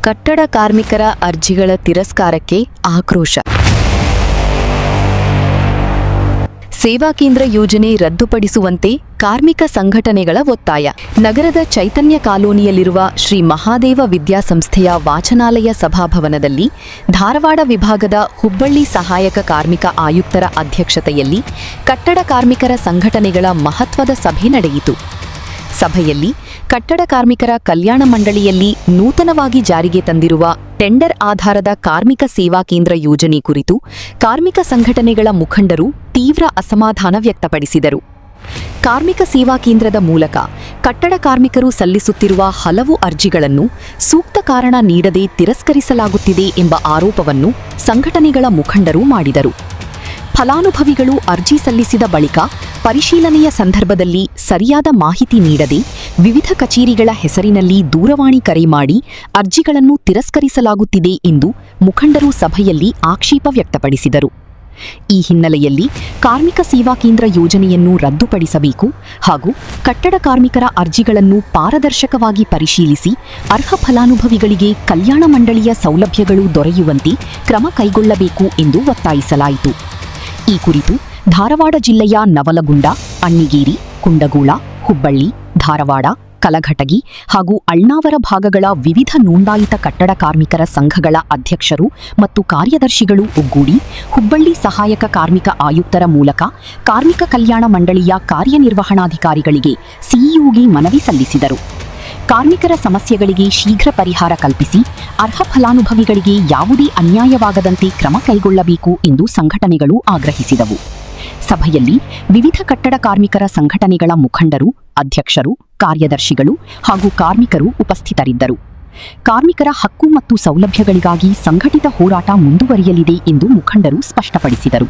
ಕಟ್ಟಡ ಕಾರ್ಮಿಕರ ಅರ್ಜಿಗಳ ತಿರಸ್ಕಾರಕ್ಕೆ ಆಕ್ರೋಶ. ಸೇವಾ ಕೇಂದ್ರ ಯೋಜನೆ ರದ್ದುಪಡಿಸುವಂತೆ ಕಾರ್ಮಿಕ ಸಂಘಟನೆಗಳ ಒತ್ತಾಯ. ನಗರದ ಚೈತನ್ಯ ಕಾಲೋನಿಯಲ್ಲಿರುವ ಶ್ರೀ ಮಹಾದೇವ ವಿದ್ಯಾಸಂಸ್ಥೆಯ ವಾಚನಾಲಯ ಸಭಾಭವನದಲ್ಲಿ ಧಾರವಾಡ ವಿಭಾಗದ ಹುಬ್ಬಳ್ಳಿ ಸಹಾಯಕ ಕಾರ್ಮಿಕ ಆಯುಕ್ತರ ಅಧ್ಯಕ್ಷತೆಯಲ್ಲಿ ಕಟ್ಟಡ ಕಾರ್ಮಿಕರ ಸಂಘಟನೆಗಳ ಮಹತ್ವದ ಸಭೆ ನಡೆಯಿತು. ಸಭೆಯಲ್ಲಿ ಕಟ್ಟಡ ಕಾರ್ಮಿಕರ ಕಲ್ಯಾಣ ಮಂಡಳಿಯಲ್ಲಿ ನೂತನವಾಗಿ ಜಾರಿಗೆ ತಂದಿರುವ ಟೆಂಡರ್ ಆಧಾರದ ಕಾರ್ಮಿಕ ಸೇವಾ ಕೇಂದ್ರ ಯೋಜನೆ ಕುರಿತು ಕಾರ್ಮಿಕ ಸಂಘಟನೆಗಳ ಮುಖಂಡರು ತೀವ್ರ ಅಸಮಾಧಾನ ವ್ಯಕ್ತಪಡಿಸಿದರು. ಕಾರ್ಮಿಕ ಸೇವಾ ಕೇಂದ್ರದ ಮೂಲಕ ಕಟ್ಟಡ ಕಾರ್ಮಿಕರು ಸಲ್ಲಿಸುತ್ತಿರುವ ಹಲವು ಅರ್ಜಿಗಳನ್ನು ಸೂಕ್ತ ಕಾರಣ ನೀಡದೆ ತಿರಸ್ಕರಿಸಲಾಗುತ್ತಿದೆ ಎಂಬ ಆರೋಪವನ್ನು ಸಂಘಟನೆಗಳ ಮುಖಂಡರು ಮಾಡಿದರು. ಫಲಾನುಭವಿಗಳು ಅರ್ಜಿ ಸಲ್ಲಿಸಿದ ಬಳಿಕ ಪರಿಶೀಲನೆಯ ಸಂದರ್ಭದಲ್ಲಿ ಸರಿಯಾದ ಮಾಹಿತಿ ನೀಡದೆ ವಿವಿಧ ಕಚೇರಿಗಳ ಹೆಸರಿನಲ್ಲಿ ದೂರವಾಣಿ ಕರೆ ಮಾಡಿ ಅರ್ಜಿಗಳನ್ನು ತಿರಸ್ಕರಿಸಲಾಗುತ್ತಿದೆ ಎಂದು ಮುಖಂಡರು ಸಭೆಯಲ್ಲಿ ಆಕ್ಷೇಪ ವ್ಯಕ್ತಪಡಿಸಿದರು. ಈ ಹಿನ್ನೆಲೆಯಲ್ಲಿ ಕಾರ್ಮಿಕ ಸೇವಾ ಕೇಂದ್ರ ಯೋಜನೆಯನ್ನು ರದ್ದುಪಡಿಸಬೇಕು ಹಾಗೂ ಕಟ್ಟಡ ಕಾರ್ಮಿಕರ ಅರ್ಜಿಗಳನ್ನು ಪಾರದರ್ಶಕವಾಗಿ ಪರಿಶೀಲಿಸಿ ಅರ್ಹ ಫಲಾನುಭವಿಗಳಿಗೆ ಕಲ್ಯಾಣ ಮಂಡಳಿಯ ಸೌಲಭ್ಯಗಳು ದೊರೆಯುವಂತೆ ಕ್ರಮ ಕೈಗೊಳ್ಳಬೇಕು ಎಂದು ಒತ್ತಾಯಿಸಲಾಯಿತು. ಈ ಕುರಿತು ಧಾರವಾಡ ಜಿಲ್ಲೆಯ ನವಲಗುಂದ, ಅಣ್ಣಿಗೇರಿ, ಕುಂದಗೋಳ, ಹುಬ್ಬಳ್ಳಿ, ಧಾರವಾಡ, ಕಲಘಟಗಿ ಹಾಗೂ ಅಳ್ನಾವರ ಭಾಗಗಳ ವಿವಿಧ ನೋಂದಾಯಿತ ಕಟ್ಟಡ ಕಾರ್ಮಿಕರ ಸಂಘಗಳ ಅಧ್ಯಕ್ಷರು ಮತ್ತು ಕಾರ್ಯದರ್ಶಿಗಳು ಒಗ್ಗೂಡಿ ಹುಬ್ಬಳ್ಳಿ ಸಹಾಯಕ ಕಾರ್ಮಿಕ ಆಯುಕ್ತರ ಮೂಲಕ ಕಾರ್ಮಿಕ ಕಲ್ಯಾಣ ಮಂಡಳಿಯ ಕಾರ್ಯನಿರ್ವಹಣಾಧಿಕಾರಿಗಳಿಗೆ ಸಿಇಒಗೆ ಮನವಿ ಸಲ್ಲಿಸಿದರು. ಕಾರ್ಮಿಕರ ಸಮಸ್ಯೆಗಳಿಗೆ ಶೀಘ್ರ ಪರಿಹಾರ ಕಲ್ಪಿಸಿ ಅರ್ಹ ಫಲಾನುಭವಿಗಳಿಗೆ ಯಾವುದೇ ಅನ್ಯಾಯವಾಗದಂತೆ ಕ್ರಮ ಕೈಗೊಳ್ಳಬೇಕು ಎಂದು ಸಂಘಟನೆಗಳು ಆಗ್ರಹಿಸಿದವು. ಸಭೆಯಲ್ಲಿ ವಿವಿಧ ಕಟ್ಟಡ ಕಾರ್ಮಿಕರ ಸಂಘಟನೆಗಳ ಮುಖಂಡರು, ಅಧ್ಯಕ್ಷರು, ಕಾರ್ಯದರ್ಶಿಗಳು ಹಾಗೂ ಕಾರ್ಮಿಕರು ಉಪಸ್ಥಿತರಿದ್ದರು. ಕಾರ್ಮಿಕರ ಹಕ್ಕು ಮತ್ತು ಸೌಲಭ್ಯಗಳಿಗಾಗಿ ಸಂಘಟಿತ ಹೋರಾಟ ಮುಂದುವರಿಯಲಿದೆ ಎಂದು ಮುಖಂಡರು ಸ್ಪಷ್ಟಪಡಿಸಿದರು.